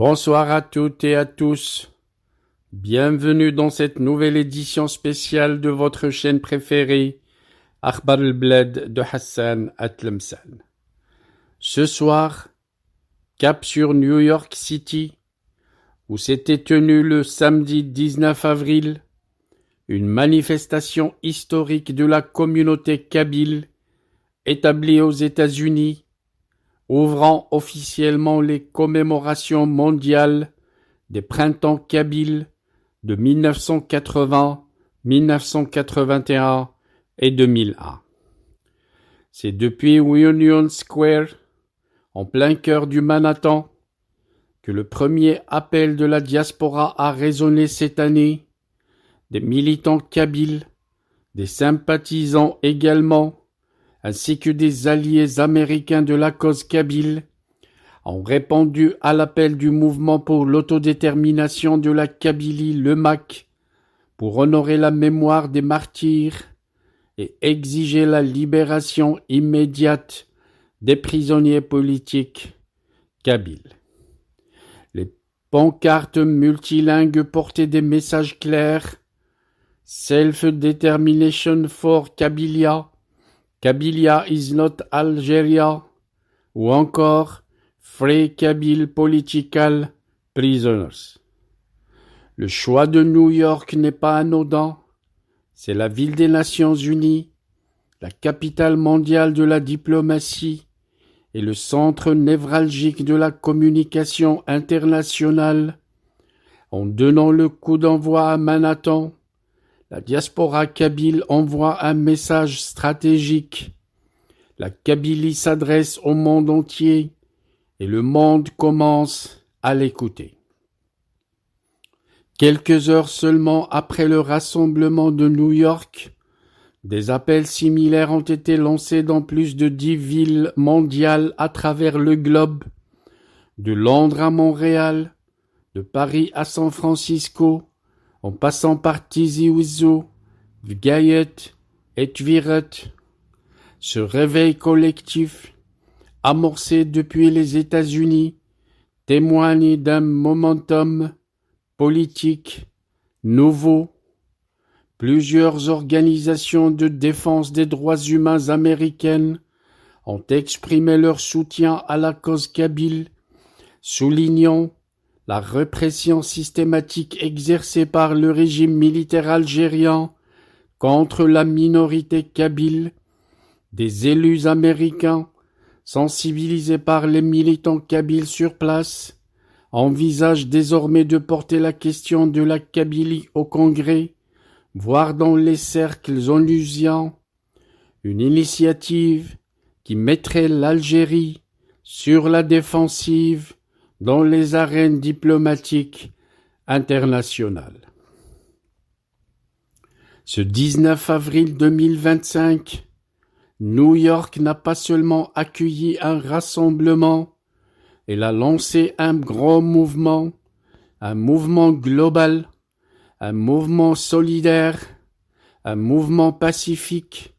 Bonsoir à toutes et à tous. Bienvenue dans cette nouvelle édition spéciale de votre chaîne préférée, Akhbar al-Bled de Hassan Atlemsan. Ce soir, cap sur New York City, où s'était tenue le samedi 19 avril, une manifestation historique de la communauté kabyle établie aux États-Unis, ouvrant officiellement les commémorations mondiales des printemps kabyles de 1980, 1981 et 2001. C'est depuis Union Square, en plein cœur du Manhattan, que le premier appel de la diaspora a résonné cette année. Des militants kabyles, des sympathisants également, ainsi que des alliés américains de la cause kabyle, ont répondu à l'appel du mouvement pour l'autodétermination de la Kabylie, le MAK, pour honorer la mémoire des martyrs et exiger la libération immédiate des prisonniers politiques kabyles. Les pancartes multilingues portaient des messages clairs: Self-Determination for Kabylia, Kabylia is not Algeria, ou encore Free Kabyle Political Prisoners. Le choix de New York n'est pas anodin. C'est la ville des Nations Unies, la capitale mondiale de la diplomatie et le centre névralgique de la communication internationale. En donnant le coup d'envoi à Manhattan, la diaspora kabyle envoie un message stratégique. La Kabylie s'adresse au monde entier et le monde commence à l'écouter. Quelques heures seulement après le rassemblement de New York, des appels similaires ont été lancés dans plus de 10 villes mondiales à travers le globe, de Londres à Montréal, de Paris à San Francisco, en passant par Tizi Ouzou, Vgayet et Tviret. Ce réveil collectif, amorcé depuis les États-Unis, témoigne d'un momentum politique nouveau. Plusieurs organisations de défense des droits humains américaines ont exprimé leur soutien à la cause kabyle, soulignant la répression systématique exercée par le régime militaire algérien contre la minorité kabyle. Des élus américains, sensibilisés par les militants kabyles sur place, envisagent désormais de porter la question de la Kabylie au Congrès, voire dans les cercles onusiens, une initiative qui mettrait l'Algérie sur la défensive dans les arènes diplomatiques internationales. Ce 19 avril 2025, New York n'a pas seulement accueilli un rassemblement, elle a lancé un grand mouvement, un mouvement global, un mouvement solidaire, un mouvement pacifique,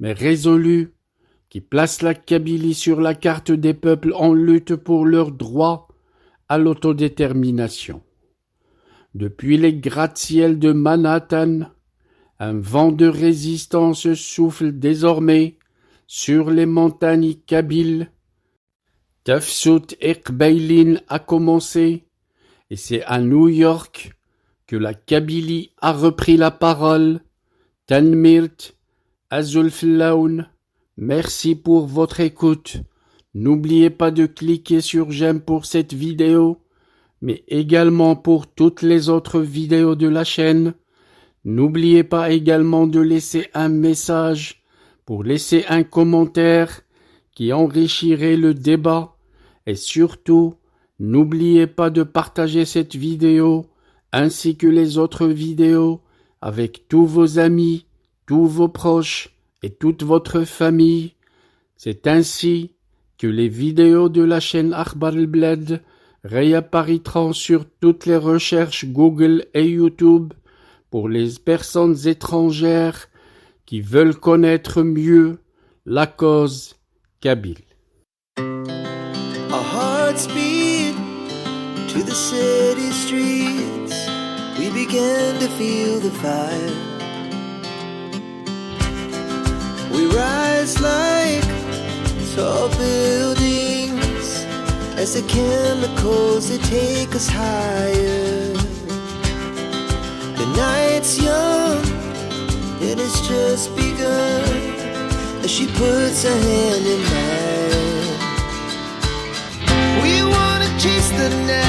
mais résolu, qui place la Kabylie sur la carte des peuples en lutte pour leur droit à l'autodétermination. Depuis les gratte-ciels de Manhattan, un vent de résistance souffle désormais sur les montagnes kabyles. Tafsout Ekbeilin a commencé, et c'est à New York que la Kabylie a repris la parole. Tanmirt, Azulflaoun, merci pour votre écoute. N'oubliez pas de cliquer sur j'aime pour cette vidéo, mais également pour toutes les autres vidéos de la chaîne. N'oubliez pas également de laisser un message pour laisser un commentaire qui enrichirait le débat. Et surtout, n'oubliez pas de partager cette vidéo ainsi que les autres vidéos avec tous vos amis, tous vos proches et toute votre famille. C'est ainsi que les vidéos de la chaîne Akhbar al-Bled réapparaîtront sur toutes les recherches Google et YouTube pour les personnes étrangères qui veulent connaître mieux la cause kabyle. Our hearts beat to the city streets, we began to feel the fire. We rise like tall buildings as the chemicals, they take us higher. The night's young and it's just begun as she puts her hand in mine. We wanna chase the night,